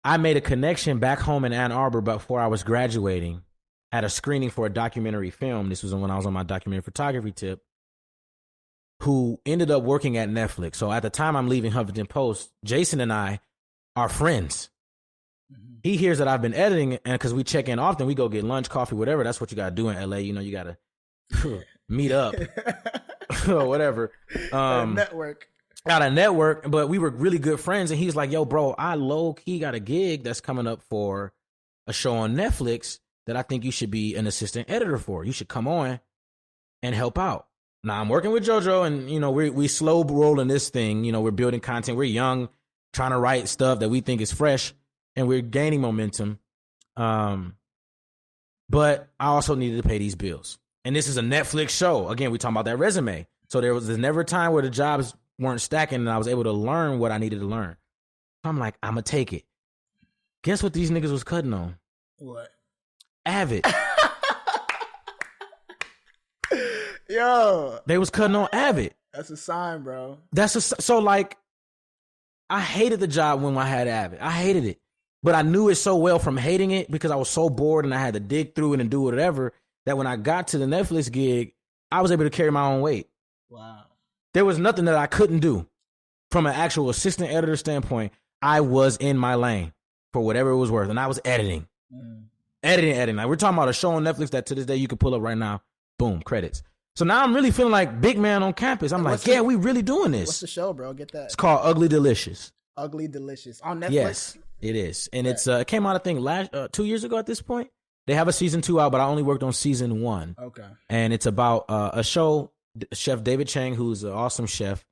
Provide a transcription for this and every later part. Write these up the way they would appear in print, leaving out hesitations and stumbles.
I made a connection back home in Ann Arbor before I was graduating at a screening for a documentary film. This was when I was on my documentary photography tip, who ended up working at Netflix. So at the time I'm leaving Huffington Post, Jason and I are friends. Mm-hmm. He hears that I've been editing, and because we check in often, we go get lunch, coffee, whatever. That's what you got to do in LA. You know, you got to meet up or whatever. Network. Got a network, but we were really good friends. And he's like, yo, bro, I low-key got a gig that's coming up for a show on Netflix that I think you should be an assistant editor for. You should come on and help out. Now, I'm working with JoJo, and, you know, we slow rolling this thing. You know, we're building content. We're young, trying to write stuff that we think is fresh, and we're gaining momentum. But I also needed to pay these bills. And this is a Netflix show. Again, we talking about that resume. So there's never a time where the jobs weren't stacking and I was able to learn what I needed to learn. I'm like, I'm going to take it. Guess what these niggas was cutting on? What? Avid. Yo. They was cutting on Avid. That's a sign, bro. So like, I hated the job when I had Avid. I hated it. But I knew it so well from hating it because I was so bored and I had to dig through it and do whatever that when I got to the Netflix gig, I was able to carry my own weight. Wow. There was nothing that I couldn't do. From an actual assistant editor standpoint, I was in my lane for whatever it was worth. And I was editing. Editing. Like, we're talking about a show on Netflix that to this day you can pull up right now. Boom, credits. So now I'm really feeling like big man on campus. I'm like, yeah, we really doing this. What's the show, bro? Get that. It's called Ugly Delicious. Ugly Delicious. On Netflix? Yes, it is. And it's it came out, I think, 2 years ago at this point. They have a season 2 out, but I only worked on season 1. Okay. And it's about a show. Chef David Chang, who's an awesome chef.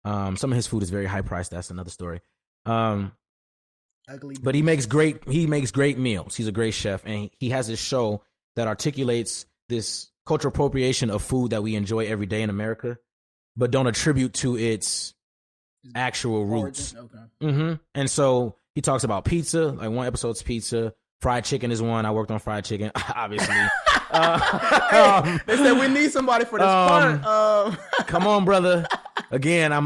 Some of his food is very high priced. That's another story. But he makes great meals. He's a great chef, and he has this show that articulates this cultural appropriation of food that we enjoy every day in America, but don't attribute to its actual roots. Okay. And so he talks about pizza. Like, one episode's pizza. Fried chicken is one. I worked on fried chicken, obviously. They said we need somebody for this part. Come on, brother. Again, I'm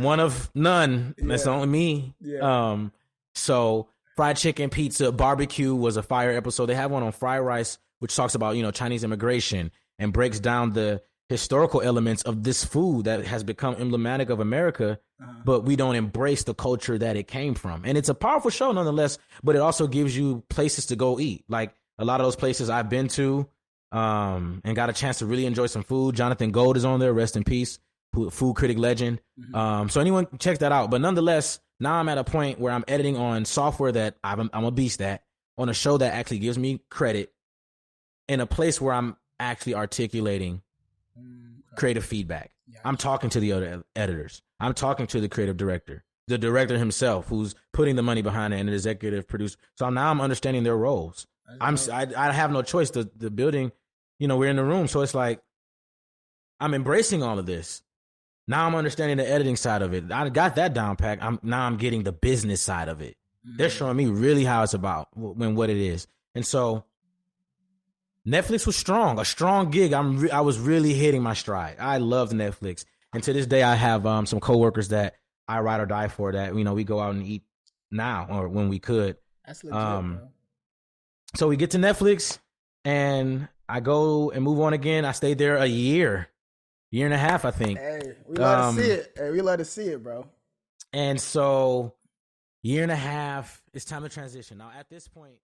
one of none. Yeah. That's only me. Yeah. So fried chicken, pizza, barbecue was a fire episode. They have one on fried rice, which talks about, you know, Chinese immigration and breaks down the historical elements of this food that has become emblematic of America, but we don't embrace the culture that it came from. And it's a powerful show nonetheless, but it also gives you places to go eat. Like, a lot of those places I've been to and got a chance to really enjoy some food. Jonathan Gold is on there, rest in peace, food critic legend. So anyone check that out. But nonetheless, now I'm at a point where I'm editing on software that I'm a beast at, on a show that actually gives me credit, in a place where I'm actually articulating creative feedback. I'm talking to the other editors. I'm talking to the creative director, the director himself, who's putting the money behind it, and the executive producer. So now I'm understanding their roles. I have no choice. The building, you know, we're in the room. So it's like, I'm embracing all of this. Now I'm understanding the editing side of it. I got that down pat. Now I'm getting the business side of it. They're showing me really how it's about and what it is. And so Netflix was strong, a strong gig. I was really hitting my stride. I loved Netflix. And to this day, I have some coworkers that I ride or die for, that, you know, we go out and eat now or when we could. That's legit, bro. So we get to Netflix and I go and move on again. I stayed there a year and a half, I think. Hey, we love to see it. Hey, we love to see it, bro. And so, year and a half, it's time to transition. Now, at this point,